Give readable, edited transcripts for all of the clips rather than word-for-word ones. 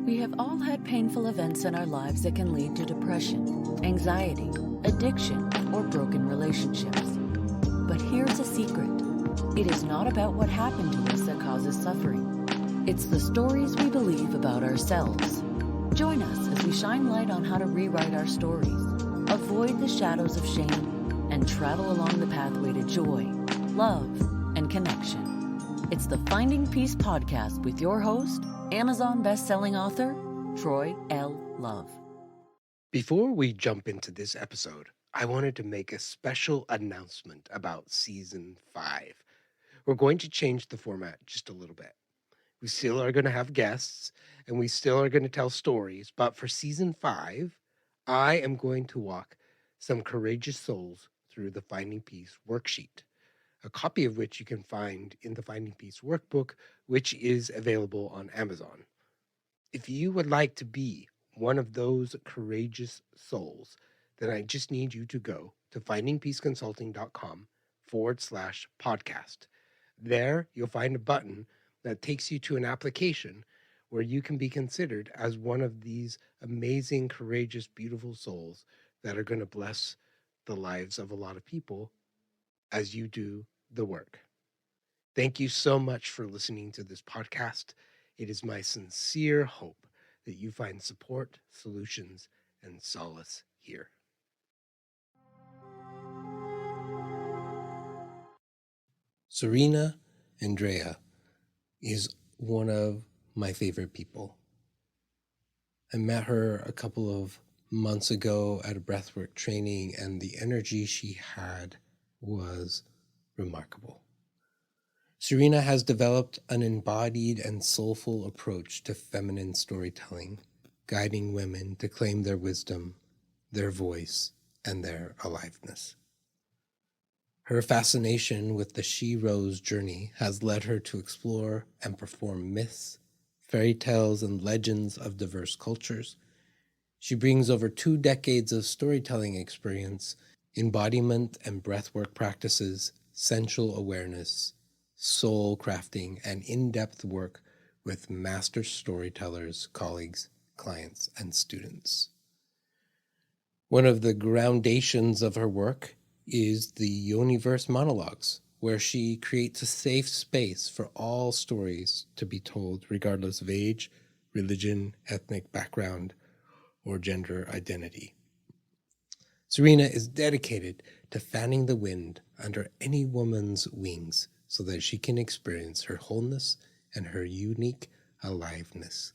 We have all had painful events in our lives that can lead to depression, anxiety, addiction, or broken relationships. But here's a secret. It is not about what happened to us that causes suffering. It's the stories we believe about ourselves. Join us as we shine light on how to rewrite our stories, avoid the shadows of shame, and travel along the pathway to joy, love, and connection. It's the Finding Peace podcast with your host, Amazon best-selling author, Troy L. Love. Before we jump into this episode, I wanted to make a special announcement about Season 5. We're going to change the format just a little bit. We still are going to have guests, and we still are going to tell stories, but for Season 5, I am going to walk some courageous souls through the Finding Peace worksheet, a copy of which you can find in the Finding Peace workbook, which is available on Amazon. If you would like to be one of those courageous souls, then I just need you to go to findingpeaceconsulting.com/podcast. There, you'll find a button that takes you to an application where you can be considered as one of these amazing, courageous, beautiful souls that are going to bless the lives of a lot of people as you do the work. Thank you so much for listening to this podcast. It is my sincere hope that you find support, solutions, and solace here. Sirena Andrea is one of my favorite people. I met her a couple of months ago at a breathwork training, and the energy she had was remarkable. Sirena has developed an embodied and soulful approach to feminine storytelling, guiding women to claim their wisdom, their voice, and their aliveness. Her fascination with the she-rose journey has led her to explore and perform myths, fairy tales, and legends of diverse cultures. She brings over 2 decades of storytelling experience, embodiment and breathwork practices, sensual awareness, soul crafting, and in-depth work with master storytellers, colleagues, clients, and students. One of the groundations of her work is the YoniVerse Monologues, where she creates a safe space for all stories to be told, regardless of age, religion, ethnic background, or gender identity. Sirena is dedicated to fanning the wind under any woman's wings so that she can experience her wholeness and her unique aliveness,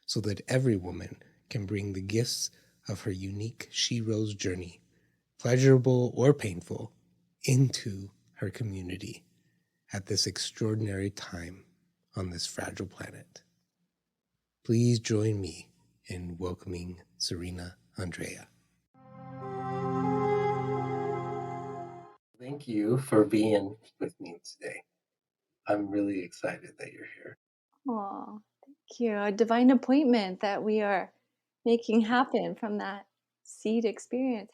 so that every woman can bring the gifts of her unique she-rose journey, pleasurable or painful, into her community at this extraordinary time on this fragile planet. Please join me in welcoming Sirena Andrea. Thank you for being with me today. I'm really excited that you're here. Oh, thank you. A divine appointment that we are making happen from that seed experience.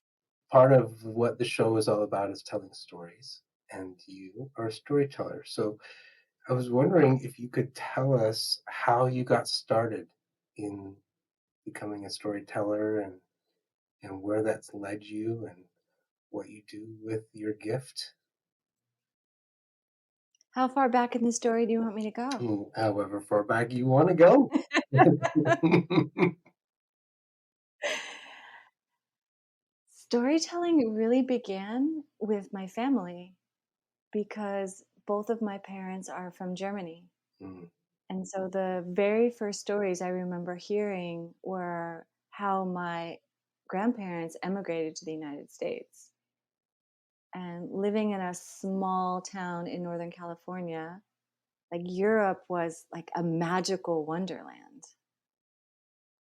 Part of what the show is all about is telling stories, and you are a storyteller. So I was wondering if you could tell us how you got started in becoming a storyteller and where that's led you and what you do with your gift. How far back in the story do you want me to go? However far back you want to go. Storytelling really began with my family because both of my parents are from Germany. Mm, And so the very first stories I remember hearing were how my grandparents emigrated to the United States. And living in a small town in Northern California, like Europe was like a magical wonderland.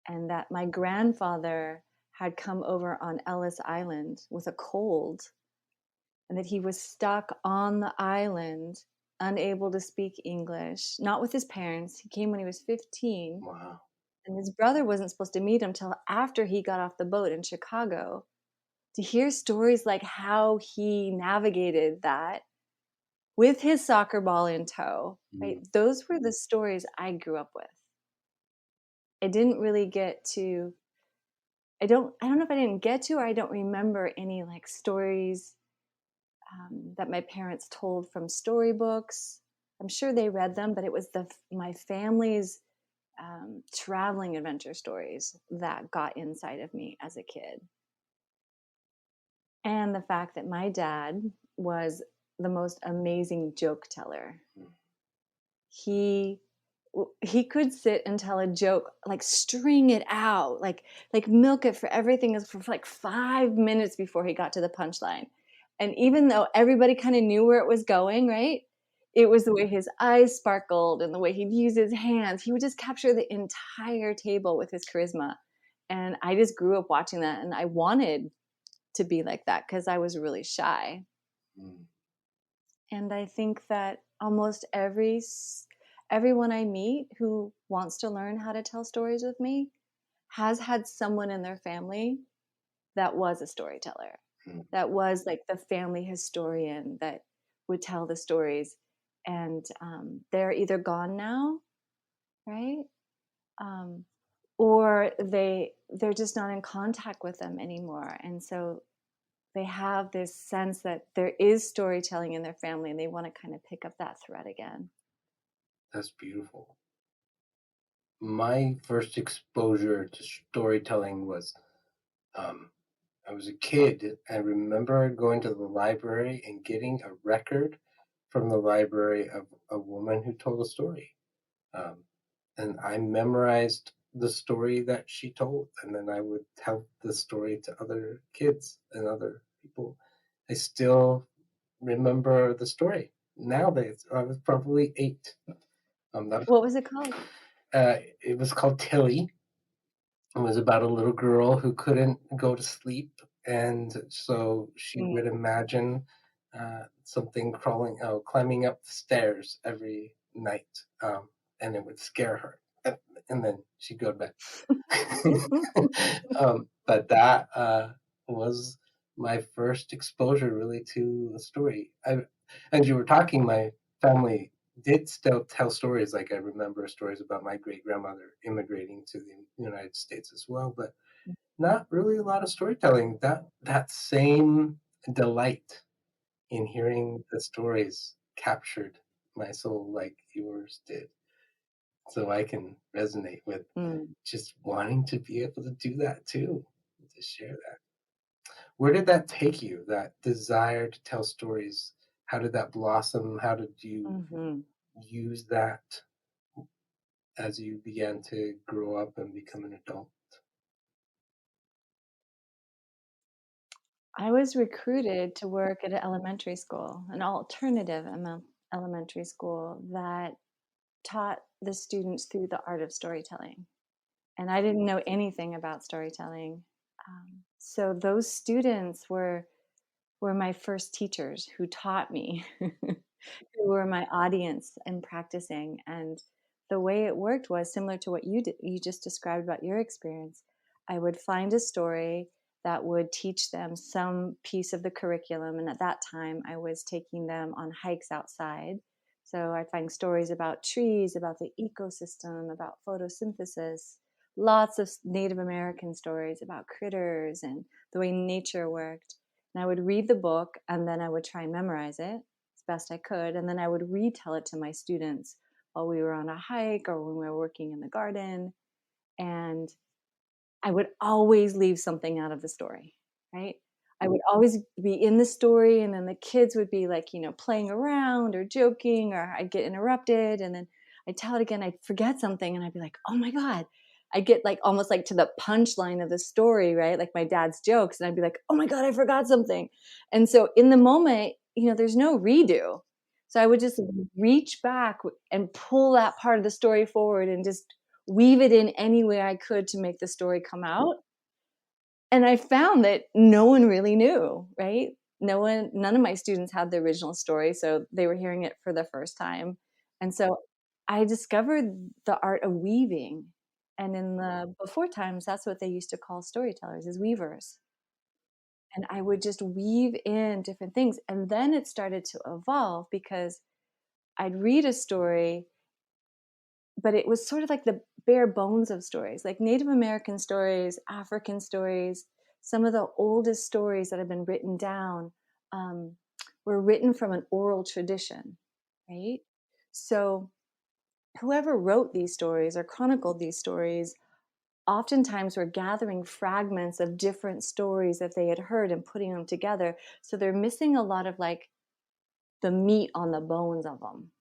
And that my grandfather had come over on Ellis Island with a cold, and that he was stuck on the island, unable to speak English, not with his parents. He came when he was 15. wow. And his brother wasn't supposed to meet him till after he got off the boat in Chicago. To hear stories like how he navigated that with his soccer ball in tow, right? Those were the stories I grew up with. I didn't really get to, I don't know if I didn't get to, or I don't remember any like stories that my parents told from storybooks. I'm sure they read them, but it was my family's traveling adventure stories that got inside of me as a kid. And the fact that my dad was the most amazing joke teller. He he could sit and tell a joke, like string it out, like milk it for everything is for like 5 minutes before he got to the punchline. And even though everybody kind of knew where it was going, right? It was the way his eyes sparkled and the way he'd use his hands. He would just capture the entire table with his charisma. And I just grew up watching that, and I wanted to be like that because I was really shy. Mm. And I think that almost everyone I meet who wants to learn how to tell stories with me has had someone in their family that was a storyteller, Mm. that was like the family historian that would tell the stories. And they're either gone now, right? Um, or they're just not in contact with them anymore. And so they have this sense that there is storytelling in their family, and they want to kind of pick up that thread again. That's beautiful. My first exposure to storytelling was I was a kid. I remember going to the library and getting a record from the library of a woman who told a story. Um, and I memorized the story that she told, and then I would tell the story to other kids and other people. I still remember the story nowadays. I was probably 8. That What was it called? It was called Tilly. It was about a little girl who couldn't go to sleep, and so she Mm. would imagine something climbing up the stairs every night, and it would scare her, and then she'd go to bed. But that was my first exposure really to a story. As you were talking, my family did still tell stories. Like I remember stories about my great grandmother immigrating to the United States as well, but not really a lot of storytelling. That same delight in hearing the stories captured my soul like yours did. So I can resonate with Mm. just wanting to be able to do that too, to share that. Where did that take you, that desire to tell stories? How did that blossom? How did you Hmm. use that as you began to grow up and become an adult? I was recruited to work at an elementary school, an alternative elementary school that taught the students through the art of storytelling. And I didn't know anything about storytelling. So those students were my first teachers who taught me, who were my audience in practicing. And the way it worked was similar to what you just described about your experience. I would find a story that would teach them some piece of the curriculum. And at that time, I was taking them on hikes outside. So I'd find stories about trees, about the ecosystem, about photosynthesis, lots of Native American stories about critters and the way nature worked. And I would read the book, and then I would try and memorize it as best I could. And then I would retell it to my students while we were on a hike or when we were working in the garden. And I would always leave something out of the story, right? I would always be in the story, and then the kids would be like, playing around or joking, or I'd get interrupted. And then I'd tell it again, I'd forget something, and I'd be like, oh my God. I get like almost like to the punchline of the story, right? Like my dad's jokes. And I'd be like, oh my God, I forgot something. And so in the moment, there's no redo. So I would just reach back and pull that part of the story forward and just weave it in any way I could to make the story come out. And I found that no one really knew, right? None of my students had the original story, so they were hearing it for the first time. And so I discovered the art of weaving. And in the before times, that's what they used to call storytellers, is weavers. And I would just weave in different things. And then it started to evolve because I'd read a story, but it was sort of like the bare bones of stories, like Native American stories, African stories. Some of the oldest stories that have been written down um, were written from an oral tradition, right? So whoever wrote these stories or chronicled these stories oftentimes were gathering fragments of different stories that they had heard and putting them together. So they're missing a lot of like the meat on the bones of them.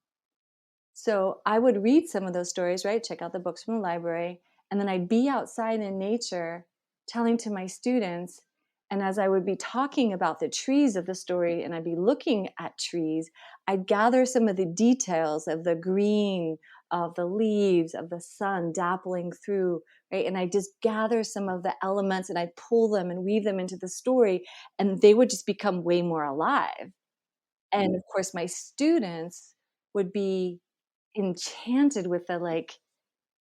So I would read some of those stories, right? Check out the books from the library. And then I'd be outside in nature telling to my students. And as I would be talking about the trees of the story and I'd be looking at trees, I'd gather some of the details of the green, of the leaves, of the sun dappling through, right? And I just gather some of the elements and I'd pull them and weave them into the story. And they would just become way more alive. And of course, my students would be enchanted with the like,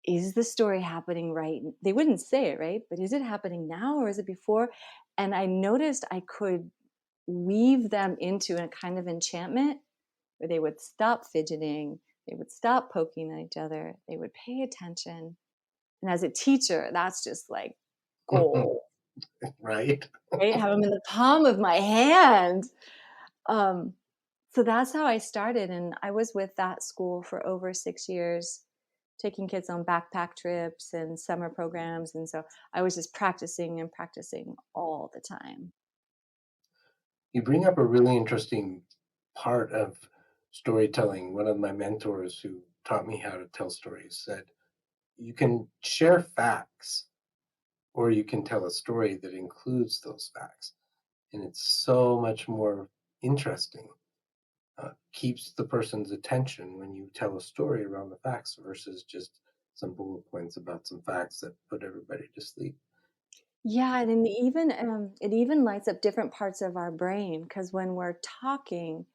is the story happening right? They wouldn't say it, right? But is it happening now or is it before? And I noticed I could weave them into a kind of enchantment where they would stop fidgeting, they would stop poking at each other, they would pay attention. And as a teacher, that's just like gold, Right. right? Have them in the palm of my hand. Um, so that's how I started. And I was with that school for over 6 years, taking kids on backpack trips and summer programs. And so I was just practicing and practicing all the time. You bring up a really interesting part of storytelling. One of my mentors who taught me how to tell stories said, you can share facts or you can tell a story that includes those facts. And it's so much more interesting. Keeps the person's attention when you tell a story around the facts versus just some bullet points about some facts that put everybody to sleep. Yeah, and then even it even lights up different parts of our brain because when we're talking,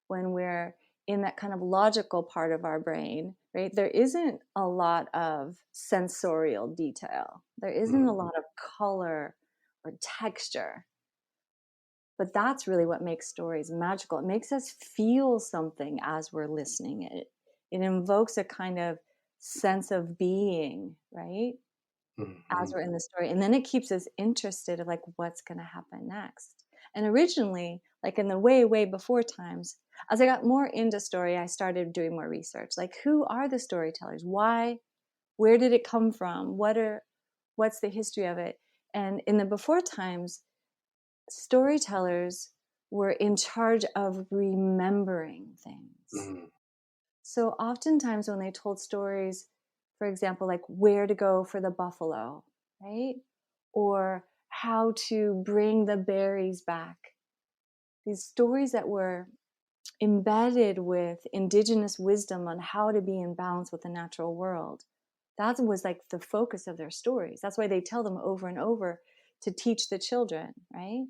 when we're in that kind of logical part of our brain, right, there isn't a lot of sensorial detail. There isn't a Mm, lot of color or texture. But that's really what makes stories magical. It makes us feel something as we're listening. It invokes a kind of sense of being, right? As mhm, we're in the story. And then it keeps us interested of like what's going to happen next. And originally, like in the way, way before times, as I got more into story, I started doing more research. Like who are the storytellers? Why? Where did it come from? What's the history of it? And in the before times, storytellers were in charge of remembering things. mm, So oftentimes when they told stories, for example, like where to go for the buffalo, right? Or how to bring the berries back. These stories that were embedded with indigenous wisdom on how to be in balance with the natural world. That was like the focus of their stories. That's why they tell them over and over to teach the children, right?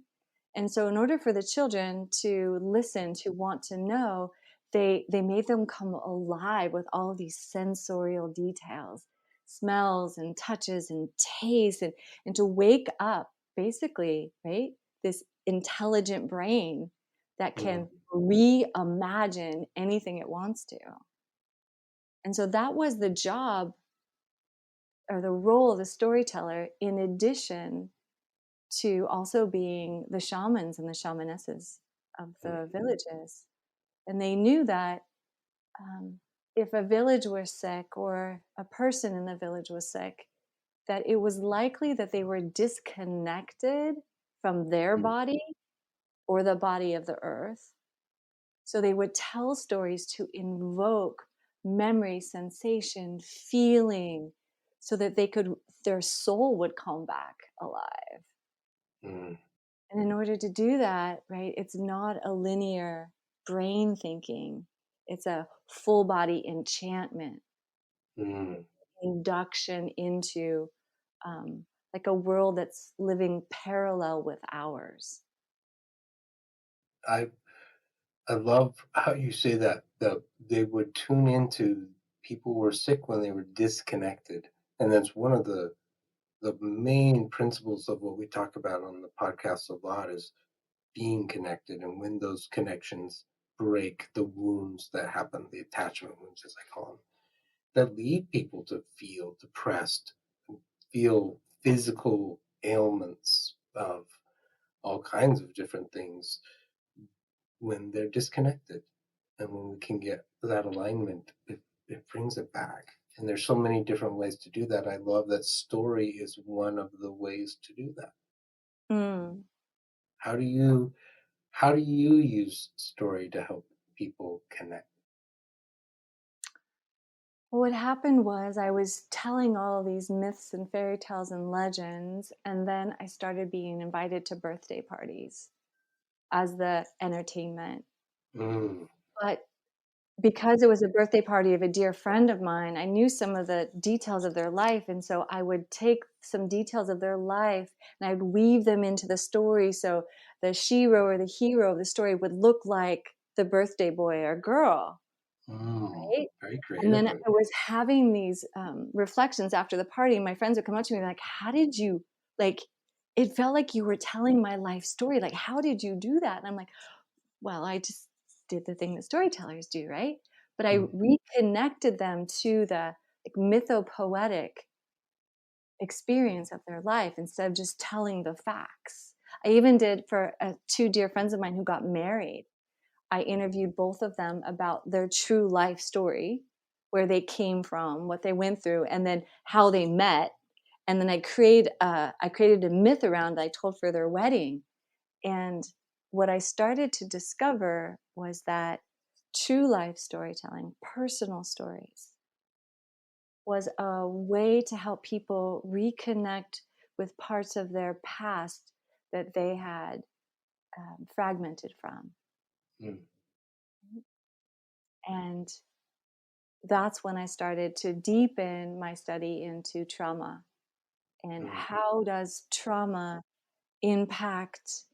And so in order for the children to listen, to want to know, they made them come alive with all of these sensorial details, smells and touches and tastes, and to wake up basically, right? This intelligent brain that mm. can reimagine anything it wants to. And so that was the job or the role of the storyteller, in addition to also being the shamans and the shamanesses of the villages. And they knew that if a village was sick or a person in the village was sick, that it was likely that they were disconnected from their Mm, body or the body of the earth. So they would tell stories to invoke memory, sensation, feeling, so that their soul would come back alive. mm, And in order to do that, right, it's not a linear brain thinking, it's a full body enchantment, mm. induction into like a world that's living parallel with ours. I I love how you say that they would tune into people who were sick when they were disconnected, and that's one of the main principles of what we talk about on the podcast a lot is being connected, and when those connections break, the wounds that happen, the attachment wounds, as I call them, that lead people to feel depressed, feel physical ailments of all kinds of different things when they're disconnected. And when we can get that alignment, it brings it back. And there's so many different ways to do that. I love that story is one of the ways to do that. Mm. How do you use story to help people connect? Well, what happened was I was telling all of these myths and fairy tales and legends, and then I started being invited to birthday parties as the entertainment. Mm, But because it was a birthday party of a dear friend of mine, I knew some of the details of their life. And so I would take some details of their life and I'd weave them into the story. So the shero or the hero of the story would look like the birthday boy or girl, right? very And then creative. I was having these reflections after the party, and my friends would come up to me like, "How did you like? It felt like you were telling my life story. Like, how did you do that?" And I'm like, "Well, I just did the thing that storytellers do, right?" But I Mm, reconnected them to the like mythopoetic experience of their life instead of just telling the facts. I even did for two dear friends of mine who got married. I interviewed both of them about their true life story, where they came from, what they went through, and then how they met. And then I created a myth around I told for their wedding. And what I started to discover was that true life storytelling, personal stories, was a way to help people reconnect with parts of their past that they had fragmented from. mm, And that's when I started to deepen my study into trauma and mm, how does trauma impact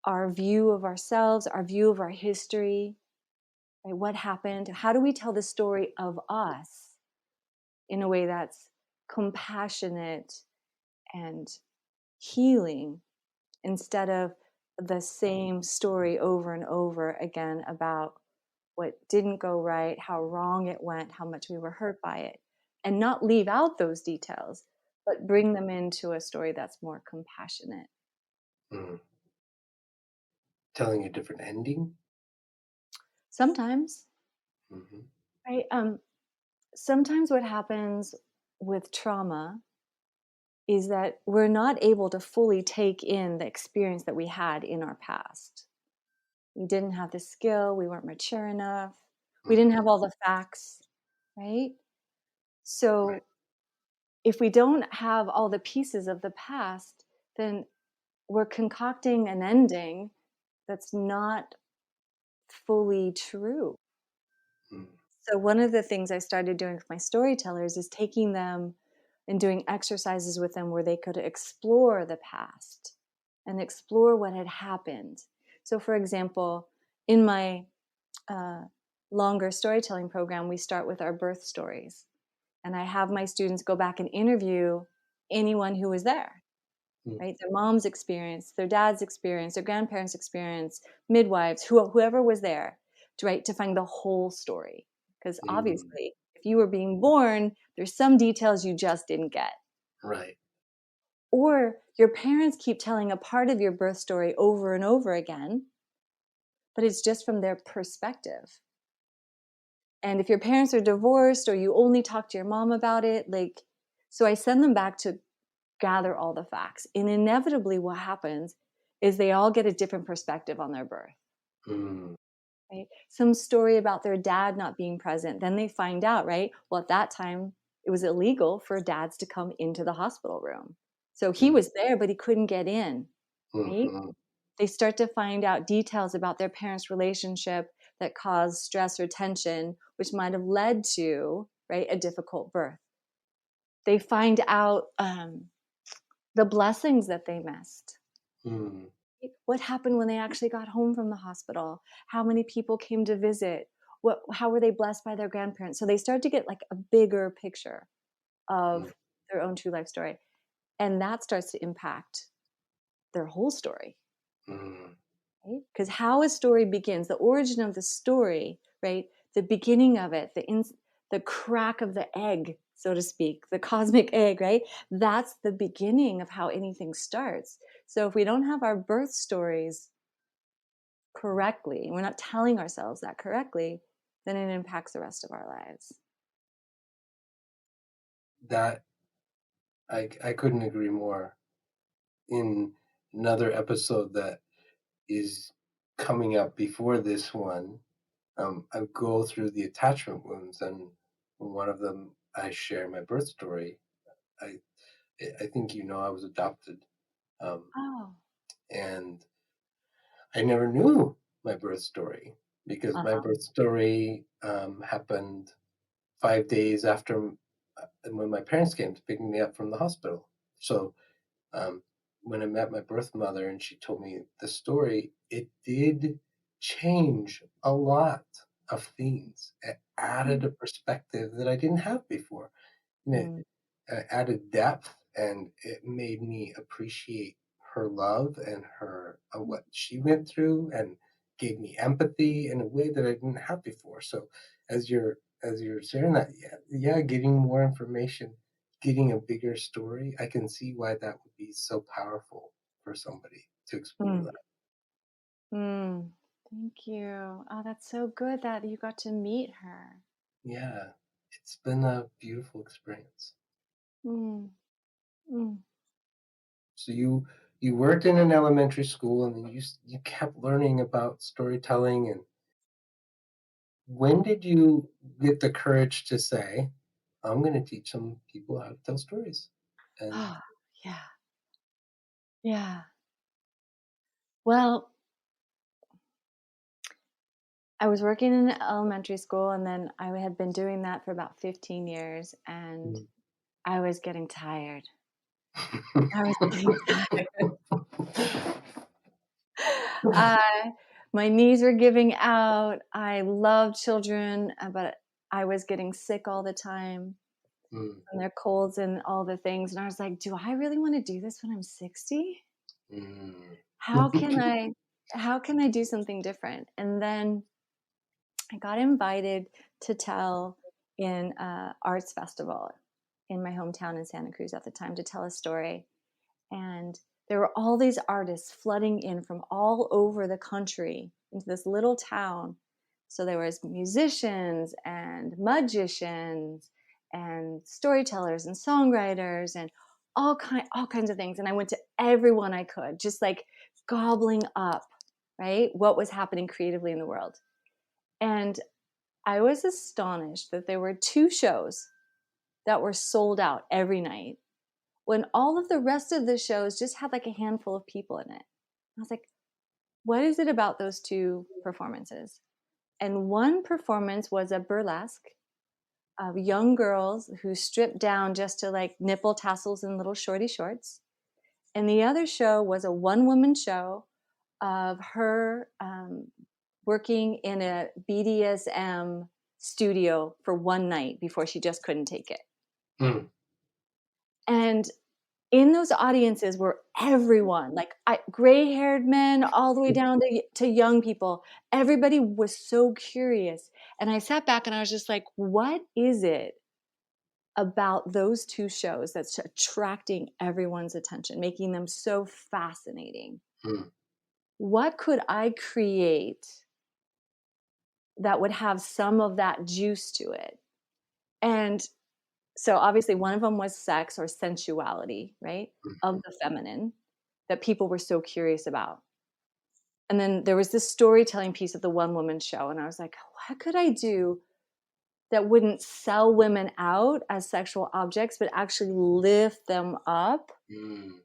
our view of ourselves, our view of our history, right? What happened? How do we tell the story of us in a way that's compassionate and healing instead of the same story over and over again about what didn't go right, how wrong it went, how much we were hurt by it, and not leave out those details, but bring them into a story that's more compassionate. mm. Telling a different ending? Sometimes, Hmm. right? Sometimes what happens with trauma is that we're not able to fully take in the experience that we had in our past. We didn't have the skill, we weren't mature enough, we didn't have Hmm. all the facts, right? Right. So if we don't have all the pieces of the past, then we're concocting an ending that's not fully true. Mm, So, one of the things I started doing with my storytellers is taking them and doing exercises with them where they could explore the past and explore what had happened. So, for example, in my uh, longer storytelling program, we start with our birth stories. And I have my students go back and interview anyone who was there, mm, right? Their mom's experience, their dad's experience, their grandparents' experience, midwives, whoever was there, to find the whole story. Because mm. obviously, if you were being born, there's some details you just didn't get. Right. Or your parents keep telling a part of your birth story over and over again, but it's just from their perspective. And if your parents are divorced or you only talk to your mom about it, like, so I send them back to gather all the facts. And inevitably, what happens is they all get a different perspective on their birth, Mm, right? Some story about their dad not being present. Then they find out, right? Well, at that time, it was illegal for dads to come into the hospital room. So he mm, was there, but he couldn't get in, right? mhm, They start to find out details about their parents' relationship that caused stress or tension, which might have led to, right, a difficult birth. They find out the blessings that they missed. mm, What happened when they actually got home from the hospital? How many people came to visit? How were they blessed by their grandparents? So they start to get like a bigger picture mm, of their own true life story. And that starts to impact their whole story, mm, right? Because how a story begins, the origin of the story, right? The beginning of it, the crack of the egg, so to speak, the cosmic egg, right? That's the beginning of how anything starts. So if we don't have our birth stories correctly, we're not telling ourselves that correctly, then it impacts the rest of our lives. That I couldn't agree more. In another episode that is coming up before this one, I go through the attachment wounds, and in one of them I share my birth story. I I think I was adopted, Oh. and I never knew my birth story because my Uh-huh. birth story happened 5 days after when my parents came to pick me up from the hospital. So um, when I met my birth mother and she told me the story, it did change a lot of things. It added a perspective that I didn't have before. And it Mm. added depth, and it made me appreciate her love and her what she went through, and gave me empathy in a way that I didn't have before. So as you're sharing that, yeah, getting more information, getting a bigger story, I can see why that would be so powerful for somebody to explore Mm. that. Mm. Thank you. Oh, that's so good that you got to meet her. Yeah, it's been a beautiful experience. Mm. Mm. So you worked in an elementary school, and then you kept learning about storytelling. And when did you get the courage to say, "I'm going to teach some people how to tell stories"? And Oh, yeah. Yeah. Well, I was working in elementary school, and then I had been doing that for about 15 years, and mm. I was getting tired. I was getting tired. I My knees were giving out. I love children, but I was getting sick all the time Mm, from their colds and all the things. And I was like, do I really want to do this when I'm 60? mm. How can I how can I do something different? And then I got invited to tell in a arts festival in my hometown in Santa Cruz at the time, to tell a story. And there were all these artists flooding in from all over the country into this little town. So there was musicians and magicians and storytellers and songwriters and all kinds of things. And I went to everyone I could, just like gobbling up, right, what was happening creatively in the world. And I was astonished that there were two shows that were sold out every night, when all of the rest of the shows just had like a handful of people in it. I was like, what is it about those two performances? And one performance was a burlesque of young girls who stripped down just to like nipple tassels and little shorty shorts. And the other show was a one woman show of her working in a BDSM studio for one night before she just couldn't take it. Mm. And in those audiences were everyone, like gray-haired men all the way down to young people. Everybody was so curious. And I sat back and I was just like, what is it about those two shows that's attracting everyone's attention, making them so fascinating? Mm. What could I create that would have some of that juice to it? And so obviously one of them was sex or sensuality, right? Of Mhm. the feminine, that people were so curious about. And then there was this storytelling piece of the one woman show. And I was like, what could I do that wouldn't sell women out as sexual objects, but actually lift them up? Mm.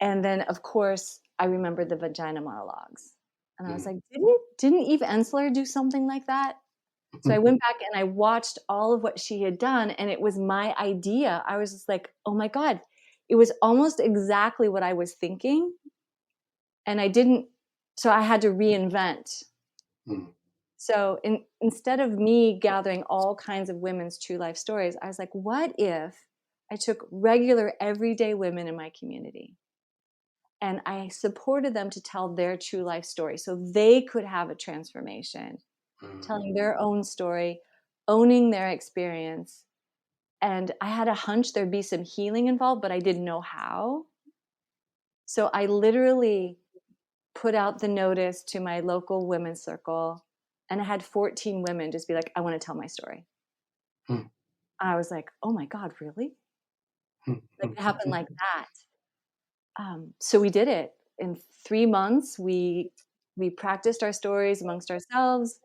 And then, of course, I remembered the vagina monologues. And I was Mm. like, didn't Eve Ensler do something like that? So I went back and I watched all of what she had done, and it was my idea. I was just like, oh my God, it was almost exactly what I was thinking. And so I had to reinvent. Mm. So instead of me gathering all kinds of women's true life stories, I was like, what if I took regular everyday women in my community and I supported them to tell their true life story so they could have a transformation, Mm. telling their own story owning their experience. And I had a hunch there'd be some healing involved, but I didn't know how. So I literally put out the notice to my local women's circle, and I had 14 women just be like, I want to tell my story. Hmm. I was like, oh my God, really? Like it happened like that. So we did it in 3 months. We practiced our stories amongst ourselves.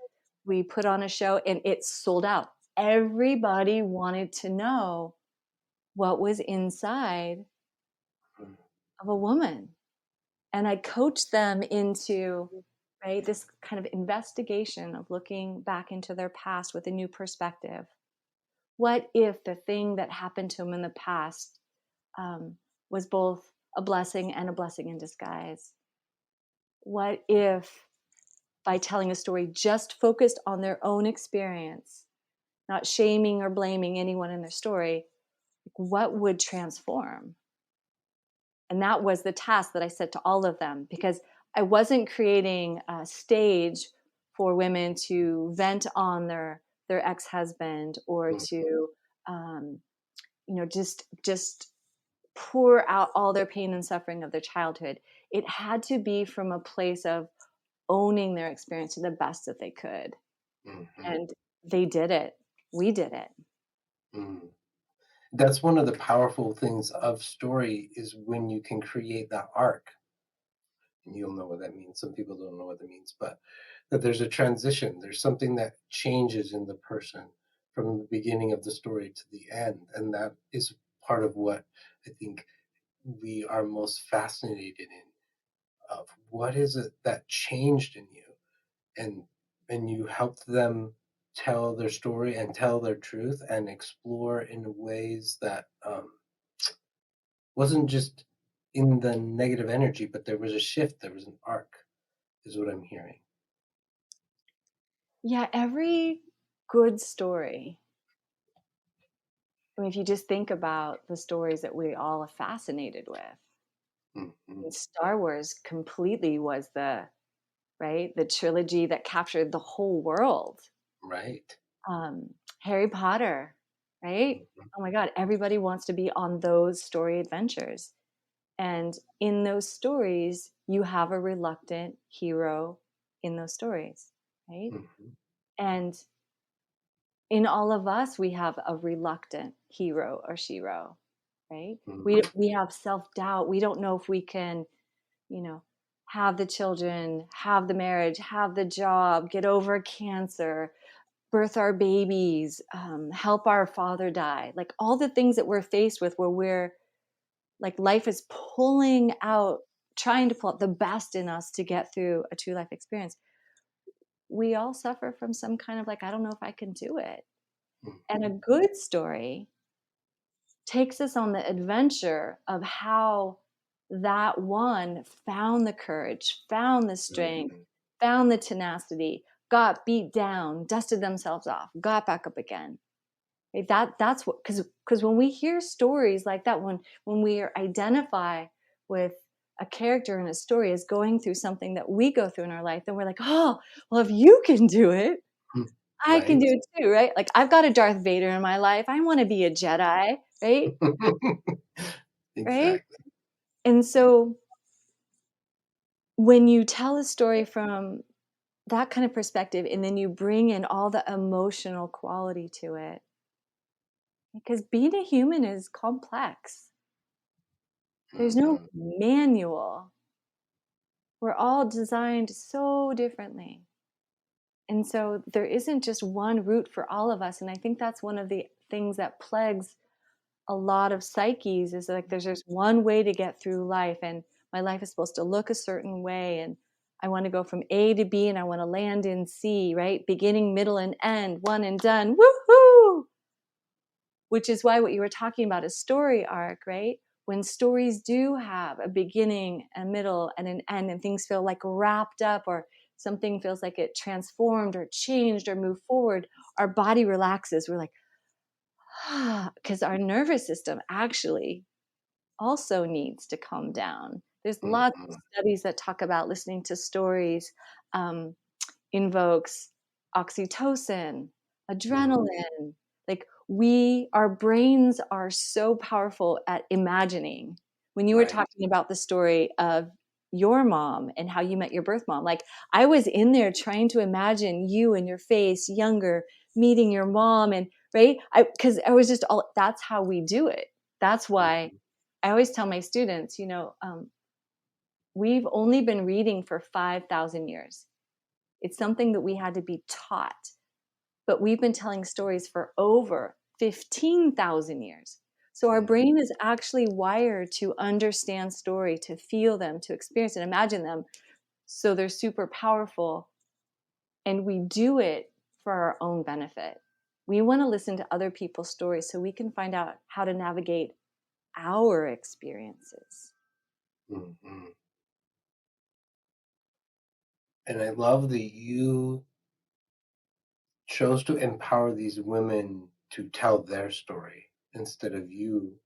We put on a show, and it sold out. Everybody wanted to know what was inside of a woman, and I coached them into, right, this kind of investigation of looking back into their past with a new perspective. What if the thing that happened to them in the past um, was both a blessing and a blessing in disguise? What if, by telling a story just focused on their own experience, not shaming or blaming anyone in their story, what would transform? And that was the task that I set to all of them, because I wasn't creating a stage for women to vent on their ex-husband, or to um, just pour out all their pain and suffering of their childhood. It had to be from a place of owning their experience to the best that they could. And they did it. We did it. That's one of the powerful things of story, is when you can create that arc. And you'll know what that means. Some people don't know what that means, but that there's a transition. There's something that changes in the person from the beginning of the story to the end. And that is part of what I think we are most fascinated in, of what is it that changed in you, and you helped them tell their story and tell their truth and explore in ways that wasn't just in the negative energy, but there was a shift, there was an arc, is what I'm hearing. Yeah, every good story. I mean, if you just think about the stories that we all are fascinated with, Mhm. and Star Wars completely was the trilogy that captured the whole world. Right. Harry Potter, right? Mhm. Oh my God, everybody wants to be on those story adventures. And in those stories, you have a reluctant hero in those stories, right? Mhm. And in all of us, we have a reluctant hero or shero, right? Mhm. We have self-doubt. We don't know if we can, you know, have the children, have the marriage, have the job, get over cancer, birth our babies, help our father die. Like all the things that we're faced with, where we're like life is pulling out, trying to pull out the best in us to get through a true life experience. We all suffer from some kind of like, I don't know if I can do it. And a Mhm. good story takes us on the adventure of how that one found the courage, found the strength, Mhm. found the tenacity, got beat down, dusted themselves off, got back up again. Right? That's what, because when we hear stories like that, when we identify with a character in a story as going through something that we go through in our life, then we're like, oh, well, if you can do it, Mhm. I can do Right. it too, right? Like I've got a Darth Vader in my life. I want to be a Jedi, right? Right? Exactly. And so when you tell a story from that kind of perspective, and then you bring in all the emotional quality to it, because being a human is complex. There's no Mhm. manual. We're all designed so differently. And so there isn't just one route for all of us. And I think that's one of the things that plagues a lot of psyches, is like there's just one way to get through life, and my life is supposed to look a certain way, and I want to go from A to B, and I want to land in C, right? Beginning, middle, and end, one and done. Woohoo! Which is why what you were talking about is story arc, right? When stories do have a beginning, a middle, and an end, and things feel like wrapped up, or something feels like it transformed or changed or moved forward, our body relaxes. We're like, because our nervous system actually also needs to calm down. There's lots of Mhm. studies that talk about listening to stories um, invokes oxytocin, adrenaline. Like our brains are so powerful at imagining. When you were Right. talking about the story of your mom and how you met your birth mom, like I was in there trying to imagine you and your face younger, meeting your mom, and right, because I was just all, that's how we do it. That's why Mhm. I always tell my students, we've only been reading for 5,000 years. It's something that we had to be taught, but we've been telling stories for over 15,000 years. So our Mhm. brain is actually wired to understand story, to feel them, to experience and imagine them. So they're super powerful, and we do it for our own benefit. We want to listen to other people's stories so we can find out how to navigate our experiences. Mhm. And I love that you chose to empower these women to tell their story instead of you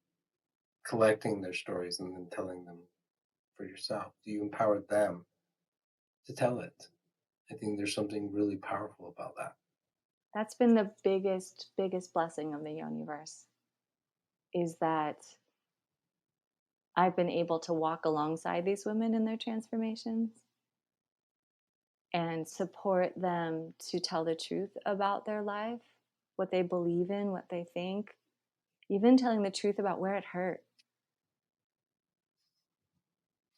collecting their stories and then telling them for yourself. You empowered them to tell it. I think there's something really powerful about that. That's been the biggest blessing of the universe, is that I've been able to walk alongside these women in their transformations and support them to tell the truth about their life, what they believe in, what they think, even telling the truth about where it hurt,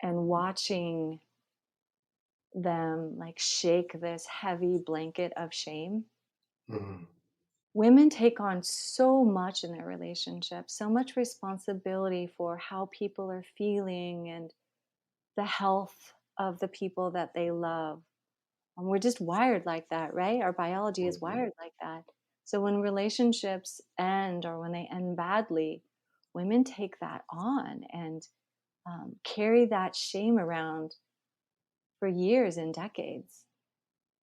and watching them like shake this heavy blanket of shame. Mhm. Women take on so much in their relationships, so much responsibility for how people are feeling and the health of the people that they love. And we're just wired like that, right? Our biology is Mhm. wired like that. So when relationships end or when they end badly, women take that on and carry that shame around for years and decades,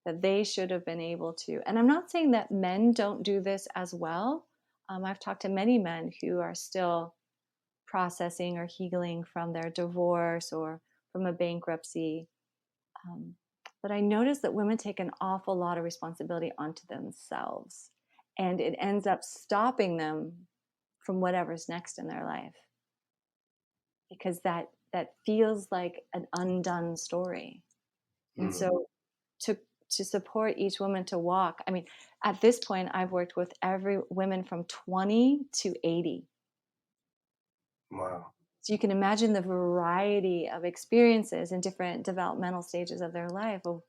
that they should have been able to. And I'm not saying that men don't do this as well. I've talked to many men who are still processing or healing from their divorce or from a bankruptcy. Um, but I noticed that women take an awful lot of responsibility onto themselves, and it ends up stopping them from whatever's next in their life, because that feels like an undone story. And Mhm. so to to support each woman to walk, I mean, at this point I've worked with every women from 20 to 80. Wow. So you can imagine the variety of experiences in different developmental stages of their life, of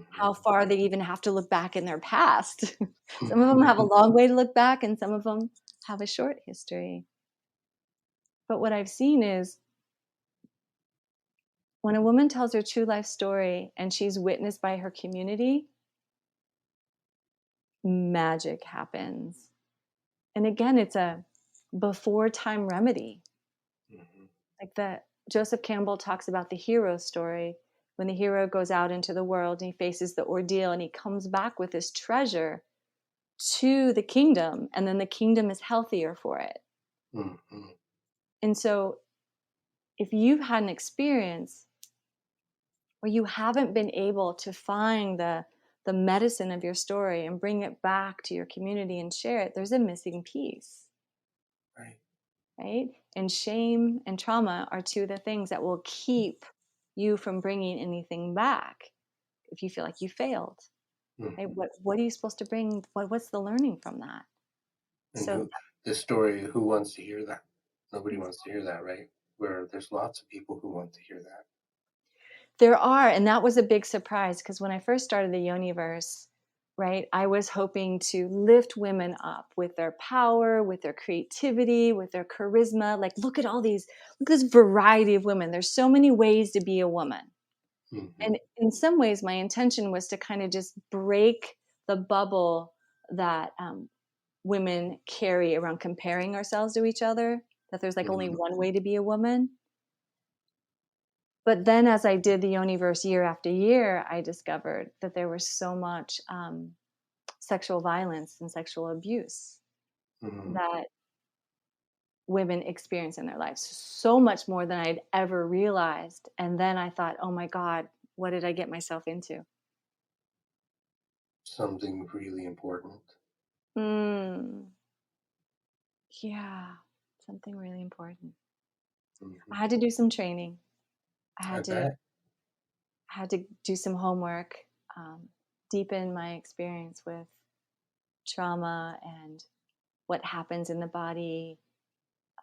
how Mhm. far they even have to look back in their past. Some of them have a long way to look back, and some of them have a short history. But what I've seen is when a woman tells her true life story and she's witnessed by her community, magic happens. And again, it's a before time remedy. Mhm. Like that Joseph Campbell talks about the hero story, when the hero goes out into the world and he faces the ordeal and he comes back with this treasure to the kingdom, and then the kingdom is healthier for it. Mhm. And so if you've had an experience where you haven't been able to find the medicine of your story and bring it back to your community and share it, there's a missing piece, Right. right? And shame and trauma are two of the things that will keep you from bringing anything back if you feel like you failed. Right? Mhm. What are you supposed to bring? What's the learning from that? And So who wants to hear that? Nobody wants to hear that, right? Where there's lots of people who want to hear that. there are, and that was a big surprise, because when I first started the Yoniverse, right, I was hoping to lift women up with their power, with their creativity, with their charisma. Like, look at this variety of women. There's so many ways to be a woman. Mhm. And in some ways, my intention was to kind of just break the bubble that women carry around comparing ourselves to each other, that there's like only Mhm. one way to be a woman. But then as I did the Yoniverse year after year, I discovered that there was so much sexual violence and sexual abuse Mhm. that women experience in their lives, so much more than I'd ever realized. And then I thought, oh my God, what did I get myself into? Something really important. Mm, yeah, something really important. I Mhm. had to do some training. I I had to bet. had to do some homework, deepen my experience with trauma and what happens in the body.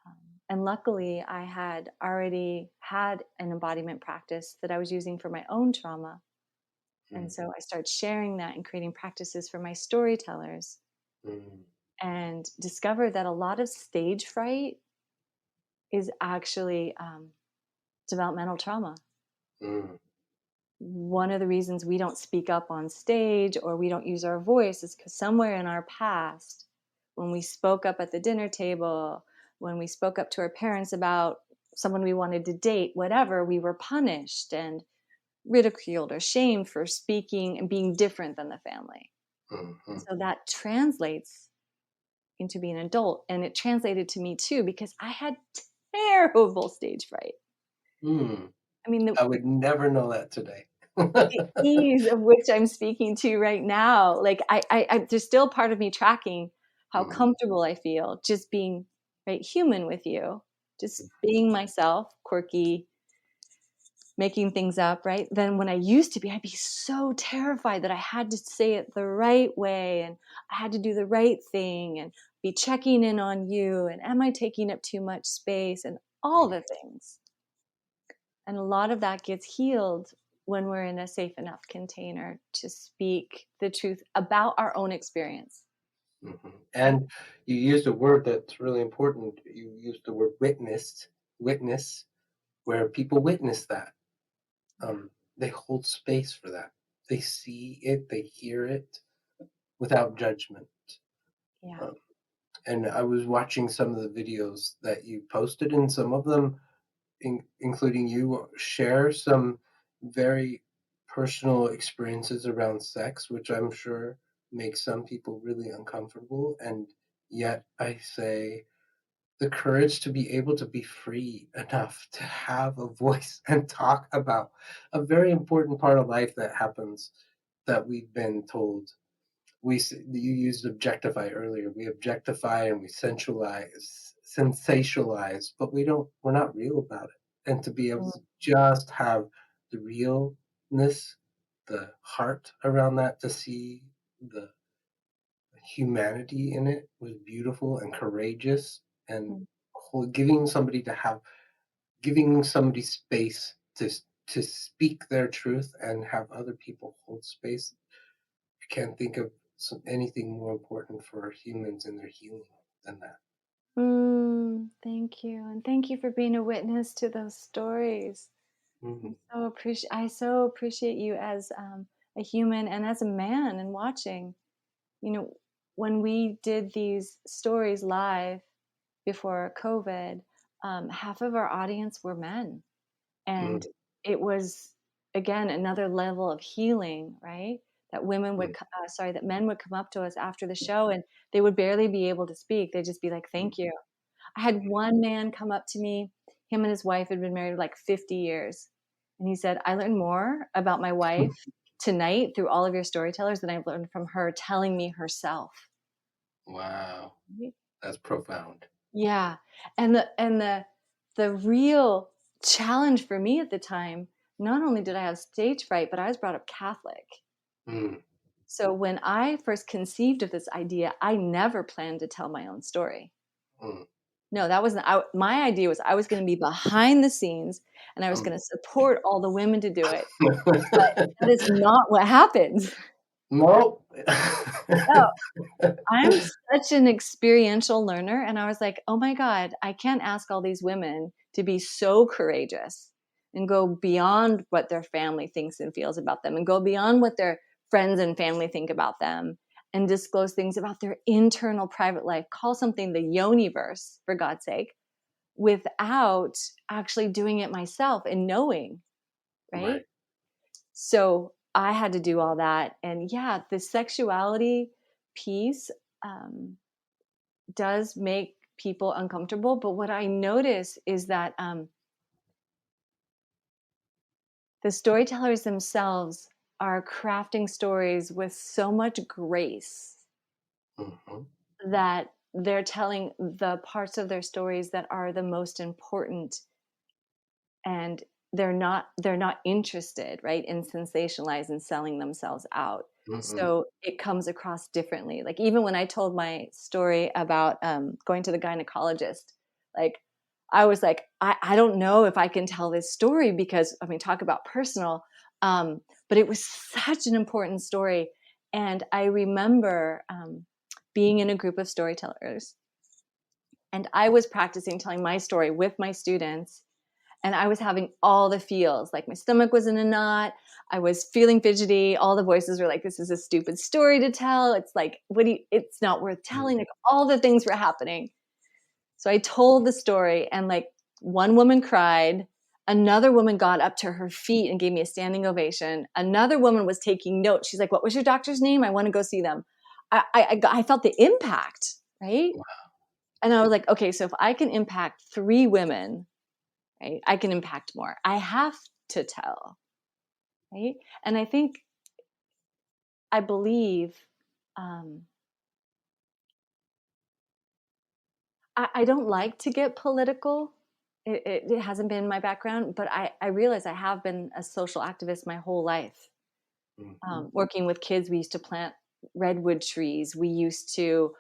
Um, and luckily, I had already had an embodiment practice that I was using for my own trauma. And Mm, so I started sharing that and creating practices for my storytellers mm, and discovered that a lot of stage fright is actually developmental trauma. mm, One of the reasons we don't speak up on stage or we don't use our voice is because somewhere in our past, when we spoke up at the dinner table, when we spoke up to our parents about someone we wanted to date, whatever, we were punished and ridiculed or shamed for speaking and being different than the family. And mhm, so that translates into being an adult. And it translated to me too, because I had terrible stage fright. mm. I mean, I would never know that today. the ease of which I'm speaking to right now, like there's still part of me tracking how Mm, comfortable I feel just being right human with you, just being myself, quirky, making things up, right? Then when I used to be, I'd be so terrified that I had to say it the right way and I had to do the right thing and be checking in on you and am I taking up too much space and all mm, the things. And a lot of that gets healed when we're in a safe enough container to speak the truth about our own experience. mhm. Right? And you used a word that's really important. You used the word witness, where people witness that. Yeah. They hold space for that. They see it, they hear it without judgment. Yeah. Um, and I was watching some of the videos that you posted, and some of them, including you, share some very personal experiences around sex, which I'm sure makes some people really uncomfortable. And yet, I say the courage to be able to be free enough to have a voice and talk about a very important part of life that happens that we've been told you used objectify earlier. We objectify and we sensationalize, but we're not real about it. And to be able Mm, to just have the realness, the heart around that, to see the humanity in it was beautiful and courageous, and mm, giving somebody space to speak their truth and have other people hold space. I can't think of anything more important for humans in their healing than that. Thank you. And thank you for being a witness to those stories. Mhm, I so appreciate you as a human and as a man and watching. You know, when we did these stories live before COVID, half of our audience were men. And mm, it was, again, another level of healing, right? That mm, that men would come up to us after the show and they would barely be able to speak. They'd just be like, mm, thank you. I had one man come up to me. Him and his wife had been married like 50 years. And he said, I learned more about my wife tonight through all of your storytellers than I've learned from her telling me herself. wow, that's profound. Yeah. And the real challenge for me at the time, not only did I have stage fright, but I was brought up Catholic. Mm, So when I first conceived of this idea, I never planned to tell my own story. mm, No, that wasn't my idea was I was going to be behind the scenes and I was mm. going to support all the women to do it. But that is not what happened. Nope. No, I'm such an experiential learner, and I was like, "Oh my god, I can't ask all these women to be so courageous and go beyond what their family thinks and feels about them and go beyond what their friends and family think about them and disclose things about their internal private life. Call something the YoniVerse, for God's sake, without actually doing it myself and knowing, right?" Right. So I had to do all that. And yeah, the sexuality piece um, does make people uncomfortable. But what I notice is that the storytellers themselves are crafting stories with so much grace Mhm. that they're telling the parts of their stories that are the most important, and they're not interested, right, in sensationalizing and selling themselves out. Mm-mm. So it comes across differently. Like, even when I told my story about going to the gynecologist, like, I was like, I don't know if I can tell this story, because I mean, talk about personal, um, but it was such an important story. And I remember being in a group of storytellers, and I was practicing telling my story with my students, and I was having all the feels. Like, my stomach was in a knot. I was feeling fidgety. All the voices were like, "This is a stupid story to tell. It's like, what do you? It's not worth telling." Like, all the things were happening. So I told the story, and like, one woman cried. Another woman got up to her feet and gave me a standing ovation. Another woman was taking notes. She's like, "What was your doctor's name? I want to go see them." I felt the impact, right? And I was like, okay, so if I can impact 3 women, right, I can impact more. I have to tell, right? And I believe, um, I don't like to get political. It hasn't been my background, but I realize I have been a social activist my whole life. Mhm. Working with kids, we used to plant redwood trees. We used to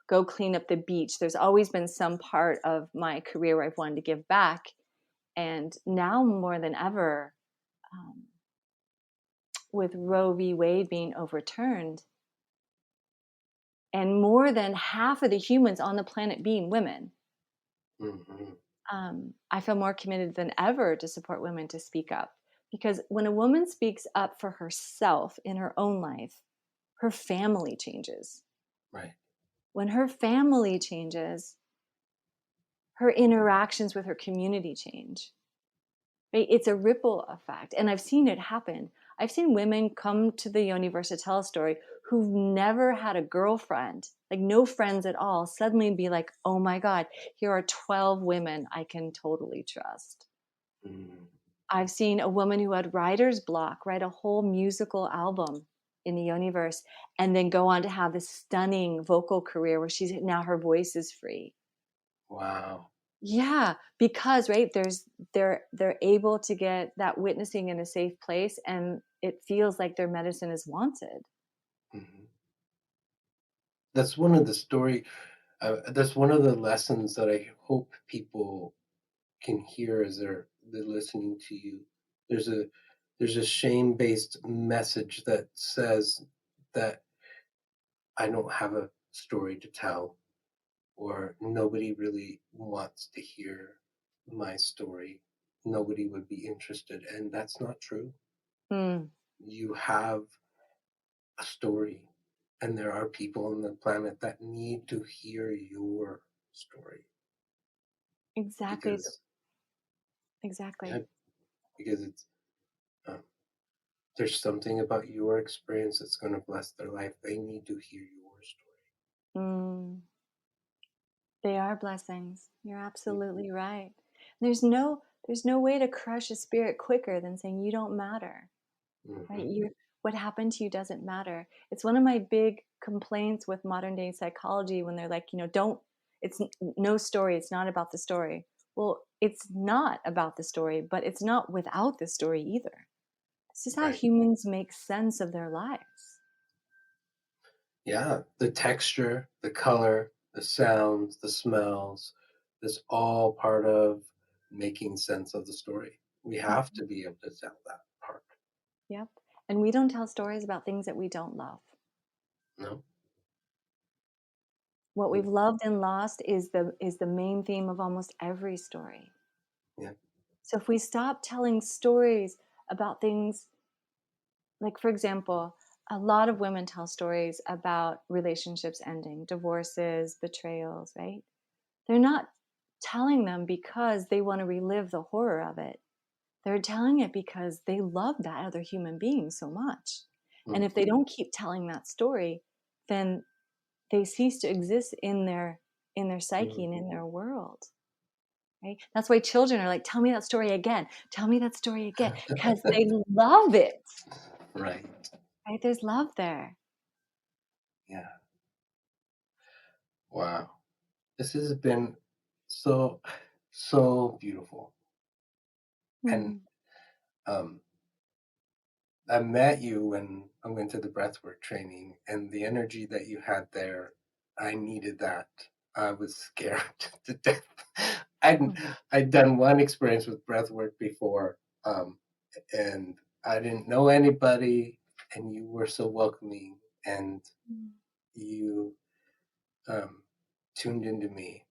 go clean up the beach. There's always been some part of my career where I've wanted to give back. And now more than ever, um, with Roe v. Wade being overturned, and more than half of the humans on the planet being women, Mhm. I feel more committed than ever to support women to speak up. Because when a woman speaks up for herself in her own life, her family changes. Right. When her family changes, her interactions with her community change. Right? It's a ripple effect. And I've seen it happen. I've seen women come to the YoniVerse Tell story who've never had a girlfriend, like no friends at all, suddenly be like, oh my God, here are 12 women I can totally trust. Mm. I've seen a woman who had writer's block write a whole musical album in the Yoniverse, and then go on to have this stunning vocal career where she's now, her voice is free. Wow. Yeah, because right, they're able to get that witnessing in a safe place, and it feels like their medicine is wanted. Mhm. That's one of the story. That's one of the lessons that I hope people can hear as they're listening to you. There's a there's a shame-based message that says that I don't have a story to tell, or nobody really wants to hear my story. Nobody would be interested, and that's not true. Mm, You have a story, and there are people on the planet that need to hear your story exactly, because yeah, exactly. because it's um, there's something about your experience that's going to bless their life. They need to hear your Mm, they are blessings. You're story. absolutely right. There's no way to crush a spirit quicker than saying you don't matter. Right? Mm-hmm. What happened to you doesn't matter. It's one of my big complaints with modern day psychology, when they're like, don't, it's no story, it's not about the story. Well, it's not about the story, but it's not without the story either. This is how Right. humans make sense of their lives. Yeah. The texture, the color, the sounds, the smells, that's all part of making sense of the story. We have Mhm. to be able to tell that part. Yep. And we don't tell stories about things that we don't love. No? What Mm. we've loved and lost is the main theme of almost every story. Yeah. So if we stop telling stories about things, like, for example, a lot of women tell stories about relationships ending, divorces, betrayals, right? They're not telling them because they want to relive the horror of it. They're telling it because they love that other human being so much. And if Mm-hmm. they don't keep telling that story, then they cease to exist in their psyche and in their world. Right? That's why children are like, tell me that story again. Tell me that story again. Because they love it. Right. Right? There's love there. Yeah. Wow. This has been so, so beautiful. And Mm. um, I met you when I went to the breathwork training, and the energy that you had there, I needed that. I was scared to death. I'd Mm. I'd done one experience with breathwork before, and I didn't know anybody, and you were so welcoming, and Mm. you um, tuned into me,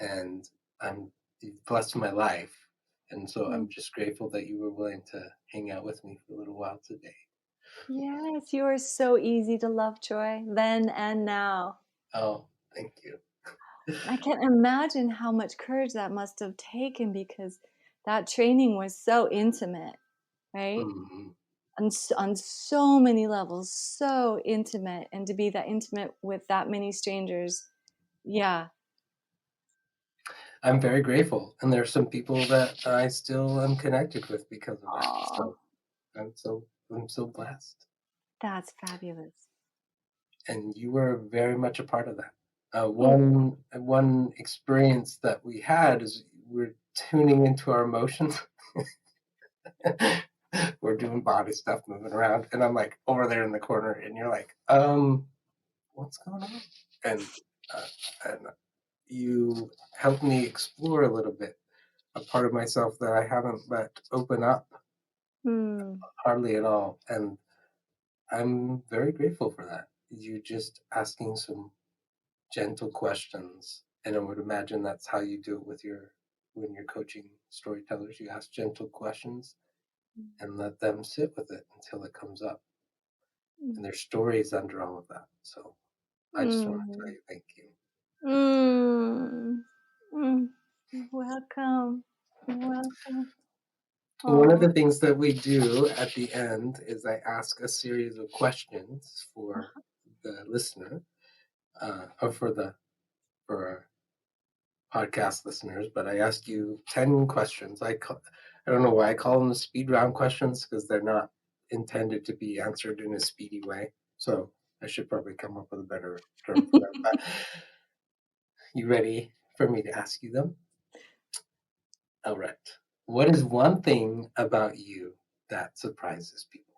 and I'm you've blessed my life, and so I'm Mm. just grateful that you were willing to hang out with me for a little while today. Yes, you are so easy to love, Joy, then and now. Oh, thank you. I can't imagine how much courage that must have taken because that training was so intimate, right? Mhm. On so many levels, so intimate. And to be that intimate with that many strangers, yeah. I'm very grateful, and there's some people that I still am connected with because of that. Oh, So I'm so blessed, that's fabulous. and you were very much a part of that. Mm. One experience that we had is we're tuning into our emotions. We're doing body stuff, moving around, and I'm like over there in the corner, and you're like, what's going on? And uh, and you helped me explore a little bit a part of myself that I haven't let open up Hmm. hardly at all. And I'm very grateful for that. You just asking some gentle questions. And I would imagine that's how you do it with when you're coaching storytellers. You ask gentle questions and let them sit with it until it comes up. And there's stories under all of that. So I just want to tell Mm. you thank you. Mm. Mm. Welcome. Welcome. One of Oh. the things that we do at the end is I ask a series of questions for the listener, or for our podcast listeners. But I ask you 10 questions. I don't know why I call them the speed round questions because they're not intended to be answered in a speedy way. So I should probably come up with a better term for them. But you ready for me to ask you them? All right. What is one thing about you that surprises people?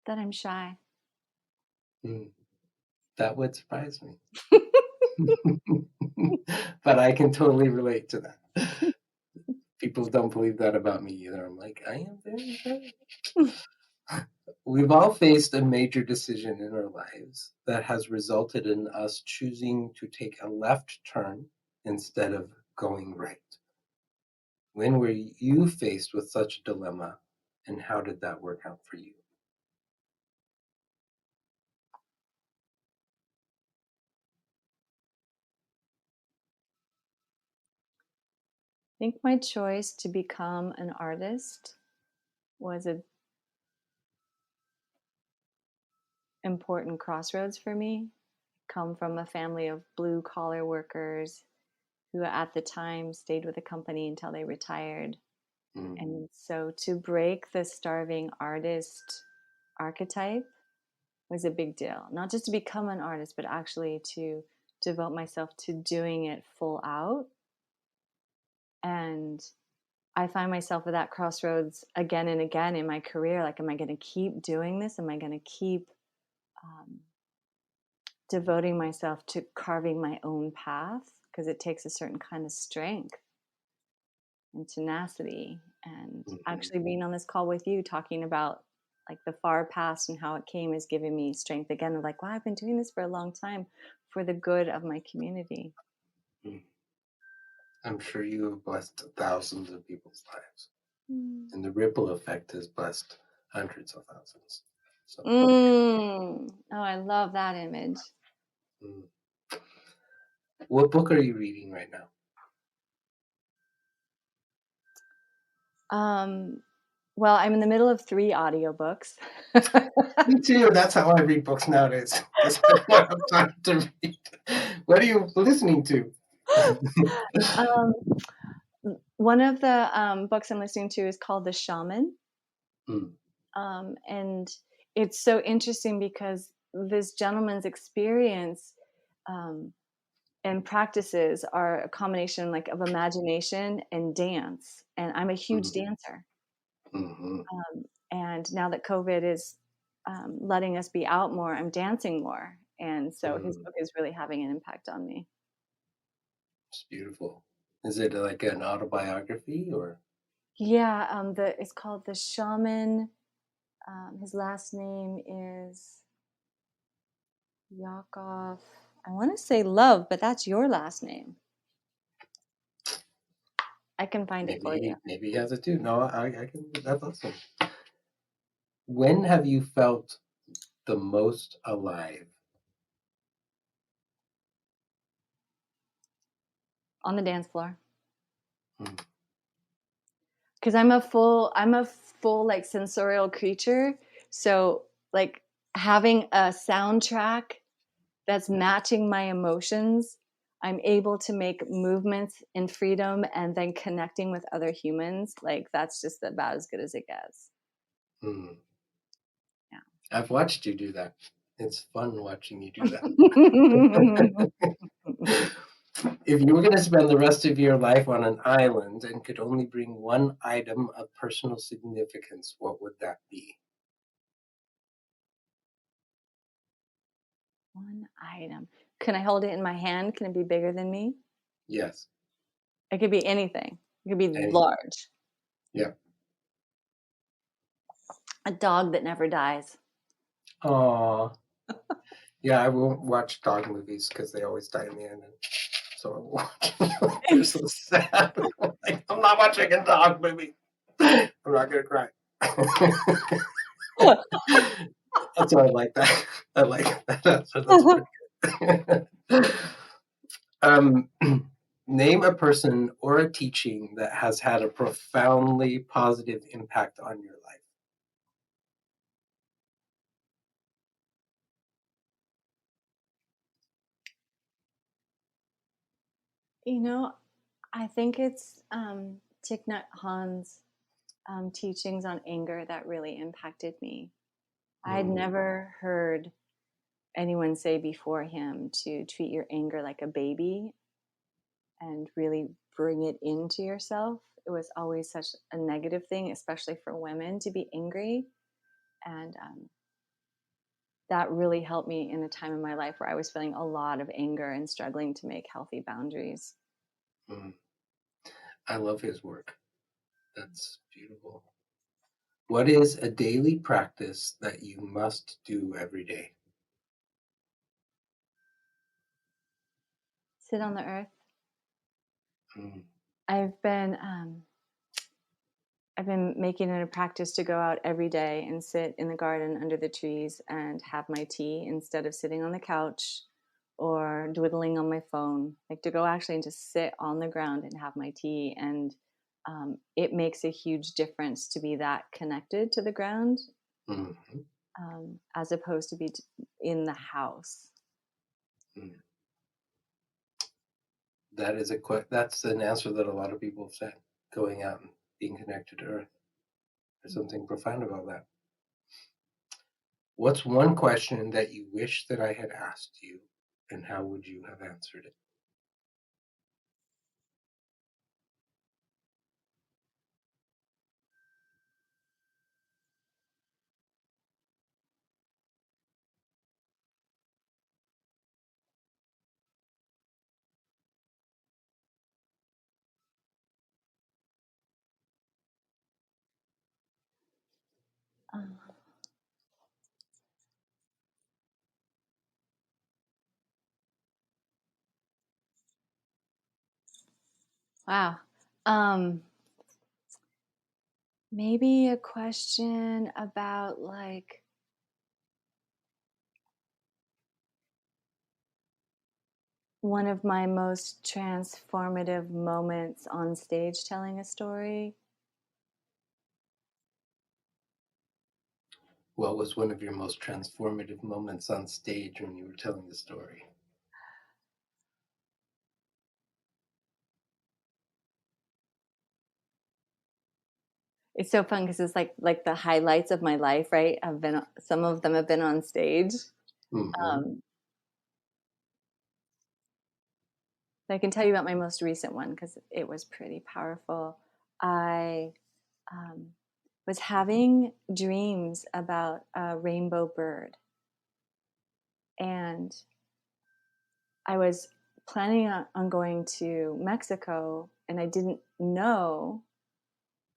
That I'm shy. Hmm. That would surprise me. But I can totally relate to that. People don't believe that about me either. I'm like, I am very shy. We've all faced a major decision in our lives that has resulted in us choosing to take a left turn instead of going right. When were you faced with such a dilemma, and how did that work out for you? I think my choice to become an artist was an important crossroads for me. Come from a family of blue collar workers who at the time stayed with the company until they retired. Mm, And so to break the starving artist archetype was a big deal. Not just to become an artist, but actually to devote myself to doing it full out. And I find myself at that crossroads again and again in my career. Like, am I going to keep doing this? Am I going to keep um, devoting myself to carving my own path? Because it takes a certain kind of strength and tenacity. And mhm, actually, being on this call with you, talking about like the far past and how it came, is giving me strength again. Of like, wow, I've been doing this for a long time for the good of my community. mm. I'm sure you have blessed thousands of people's lives, Mm. and the ripple effect has blessed hundreds of thousands. So, Oh, I love that image. mm. What book are you reading right now? Um, well, I'm in the middle of 3 audiobooks. Me too. That's how I read books nowadays because I don't have time to read. What are you listening to? um, One of the books I'm listening to is called The Shaman. Mm, And it's so interesting because this gentleman's experience, and practices are a combination like of imagination and dance. And I'm a huge dancer. And now that COVID is letting us be out more, I'm dancing more. And so his book is really having an impact on me. It's beautiful. Is it like an autobiography or? Yeah, it's called The Shaman. His last name is Yakov. I want to say Love, but that's your last name. I can find it for you. Maybe he has it too. No, I can. That's awesome. When have you felt the most alive? On the dance floor. Hmm. Because I'm a full like sensorial creature. So like having a soundtrack that's matching my emotions, I'm able to make movements in freedom and then connecting with other humans. Like that's just about as good as it gets. Hmm. Yeah. I've watched you do that. It's fun watching you do that. If you were going to spend the rest of your life on an island and could only bring one item of personal significance, what would that be? One item. Can I hold it in my hand? Can it be bigger than me? Yes. It could be anything. It could be Anything. large. Yeah. A dog that never dies. Aw. Yeah, I won't watch dog movies because they always die in the end. So I won't watch. They're so sad. I'm not watching a dog movie. I'm not gonna cry. So I like that. I like that answer. That's pretty good. Name a person or a teaching that has had a profoundly positive impact on your life. You know, I think it's Thich Nhat Hanh's teachings on anger that really impacted me. I had never heard anyone say before him to treat your anger like a baby and really bring it into yourself. It was always such a negative thing, especially for women, to be angry. And that really helped me in a time in my life where I was feeling a lot of anger and struggling to make healthy boundaries. I love his work. That's beautiful. What is a daily practice that you must do every day? Sit on the earth. Mm. I've been making it a practice to go out every day and sit in the garden under the trees and have my tea instead of sitting on the couch or dwiddling on my phone. Like to go actually and just sit on the ground and have my tea. And it makes a huge difference to be that connected to the ground as opposed to be in the house. That is that's an answer that a lot of people have said. Going out and being connected to Earth. There's something profound about that. What's one question that you wish that I had asked you, and how would you have answered it? Wow. Maybe a question about like one of my most transformative moments on stage telling a story. What was one of your most transformative moments on stage when you were telling the story? It's so fun because it's like the highlights of my life, right? Some of them have been on stage. But I can tell you about my most recent one because it was pretty powerful. I was having dreams about a rainbow bird, and I was planning on going to Mexico, and I didn't know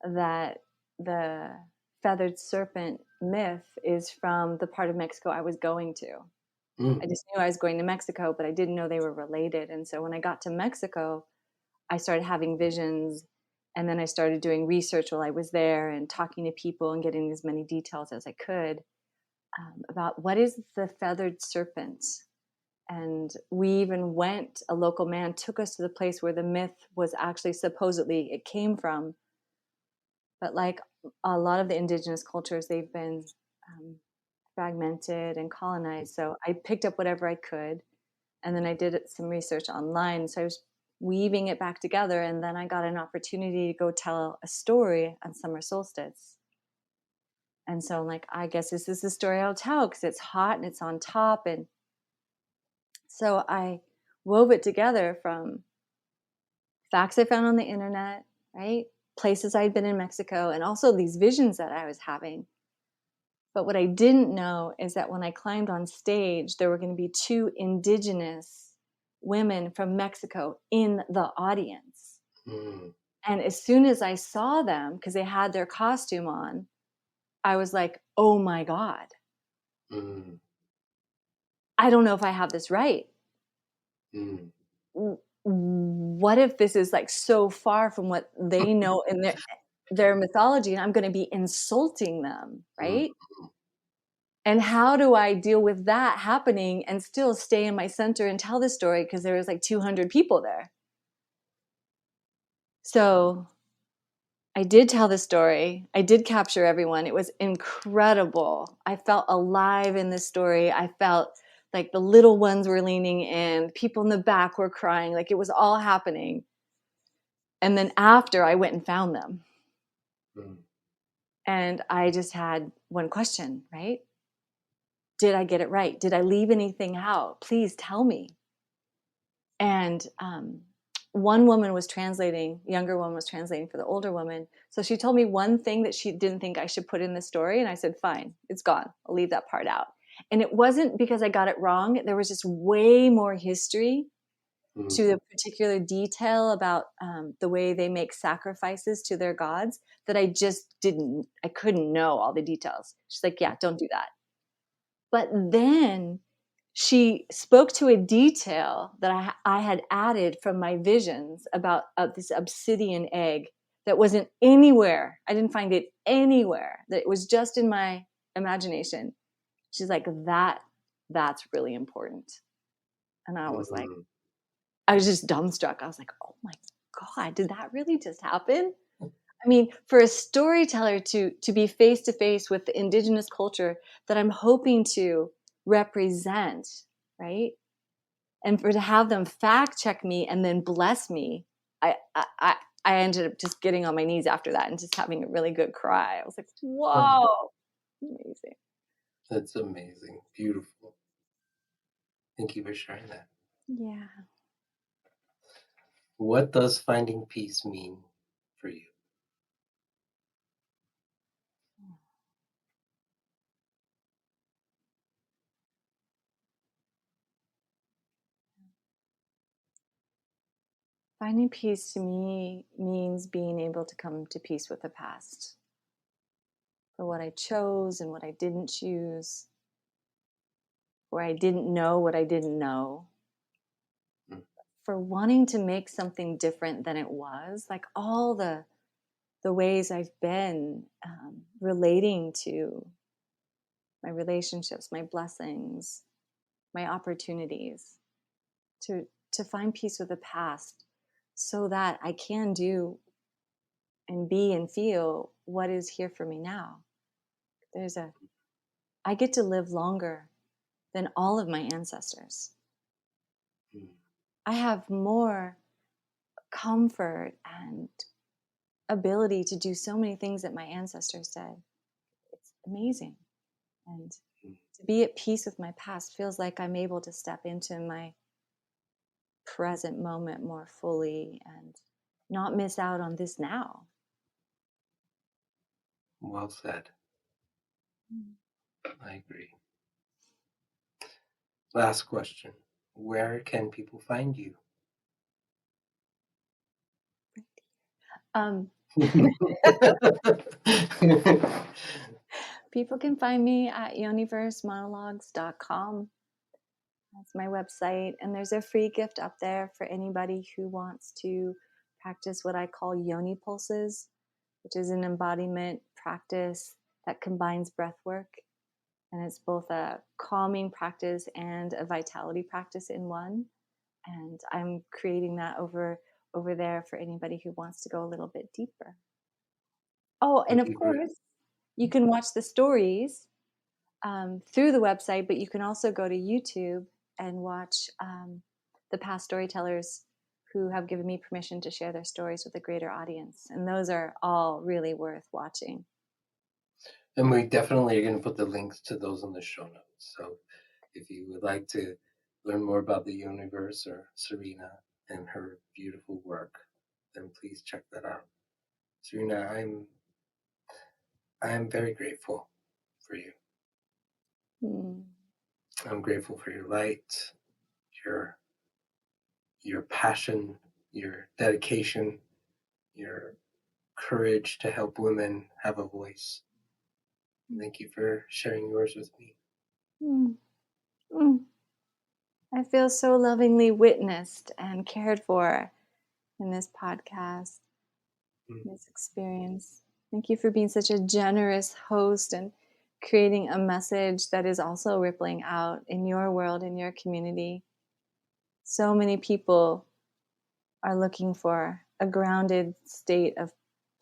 that the feathered serpent myth is from the part of Mexico I was going to. Mm. I just knew I was going to Mexico, but I didn't know they were related. And so when I got to Mexico, I started having visions, and then I started doing research while I was there and talking to people and getting as many details as I could about what is the feathered serpent. And we even went, a local man took us to the place where the myth was actually supposedly it came from. But like a lot of the indigenous cultures, they've been fragmented and colonized. So I picked up whatever I could, and then I did some research online. So I was weaving it back together, and then I got an opportunity to go tell a story on summer solstice. And so I'm like, I guess this is the story I'll tell because it's hot and it's on top. And so I wove it together from facts I found on the internet, right? Places I'd been in Mexico, and also these visions that I was having. But what I didn't know is that when I climbed on stage, there were going to be 2 indigenous women from Mexico in the audience. Mm. And as soon as I saw them, because they had their costume on, I was like, oh my God, Mm. I don't know if I have this right. Mm. What if this is like so far from what they know in their mythology, and I'm going to be insulting them, right? Mm. And how do I deal with that happening and still stay in my center and tell the story? Because there was like 200 people there. So I did tell the story. I did capture everyone. It was incredible. I felt alive in this story. I felt like the little ones were leaning in, people in the back were crying, like it was all happening. And then after, I went and found them. Mm. And I just had one question, right? Did I get it right? Did I leave anything out? Please tell me. And one woman was translating, younger one was translating for the older woman. So she told me one thing that she didn't think I should put in the story. And I said, fine, it's gone. I'll leave that part out. And it wasn't because I got it wrong. There was just way more history to the particular detail about the way they make sacrifices to their gods that I couldn't know all the details. She's like, yeah, don't do that. But then she spoke to a detail that I had added from my visions about this obsidian egg that wasn't anywhere. I didn't find it anywhere. That it was just in my imagination. She's like, that's really important. And I was like, I was just dumbstruck. I was like, oh my God, did that really just happen? I mean, for a storyteller to be face to face with the indigenous culture that I'm hoping to represent, right? And to have them fact check me and then bless me, I ended up just getting on my knees after that and just having a really good cry. I was like, whoa, amazing. That's amazing. Beautiful. Thank you for sharing that. Yeah. What does finding peace mean for you? Finding peace to me means being able to come to peace with the past, for what I chose and what I didn't choose, where I didn't know what I didn't know, Mm. for wanting to make something different than it was, like all the ways I've been relating to my relationships, my blessings, my opportunities, to find peace with the past so that I can do and be and feel what is here for me now. I get to live longer than all of my ancestors. Mm. I have more comfort and ability to do so many things that my ancestors did. It's amazing. And to be at peace with my past feels like I'm able to step into my present moment more fully and not miss out on this now. Well said. I agree. Last question. Where can people find you? Um, people can find me at YoniVerseMonologues.com. That's my website. And there's a free gift up there for anybody who wants to practice what I call yoni pulses, which is an embodiment practice that combines breath work. And it's both a calming practice and a vitality practice in one. And I'm creating that over there for anybody who wants to go a little bit deeper. Oh, and of course, you can watch the stories through the website, but you can also go to YouTube and watch the past storytellers who have given me permission to share their stories with a greater audience. And those are all really worth watching. And we definitely are going to put the links to those in the show notes. So if you would like to learn more about the YoniVerse or Sirena and her beautiful work, then please check that out. Sirena, I'm very grateful for you. I'm grateful for your light, your passion, your dedication, your courage to help women have a voice. Thank you for sharing yours with me. I feel so lovingly witnessed and cared for in this podcast, this experience. Thank you for being such a generous host and creating a message that is also rippling out in your world, in your community. So many people are looking for a grounded state of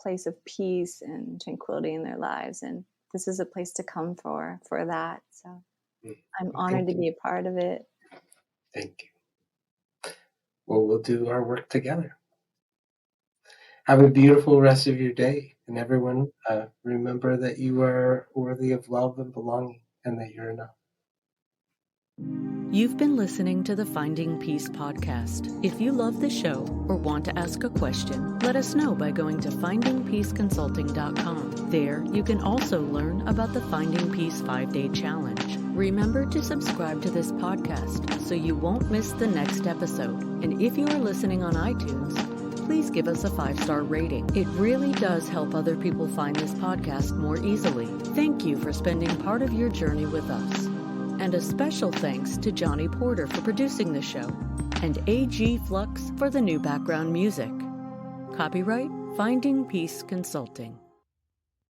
place of peace and tranquility in their lives. And this is a place to come for that. So I'm honored to be a part of it. Thank you. Well, we'll do our work together. Have a beautiful rest of your day. And everyone, remember that you are worthy of love and belonging and that you're enough. You've been listening to the Finding Peace podcast. If you love the show or want to ask a question, let us know by going to findingpeaceconsulting.com. There, you can also learn about the Finding Peace 5-Day Challenge. Remember to subscribe to this podcast so you won't miss the next episode. And if you are listening on iTunes, please give us a 5-star rating. It really does help other people find this podcast more easily. Thank you for spending part of your journey with us. And a special thanks to Johnny Porter for producing the show, and A.G. Flux for the new background music. Copyright Finding Peace Consulting.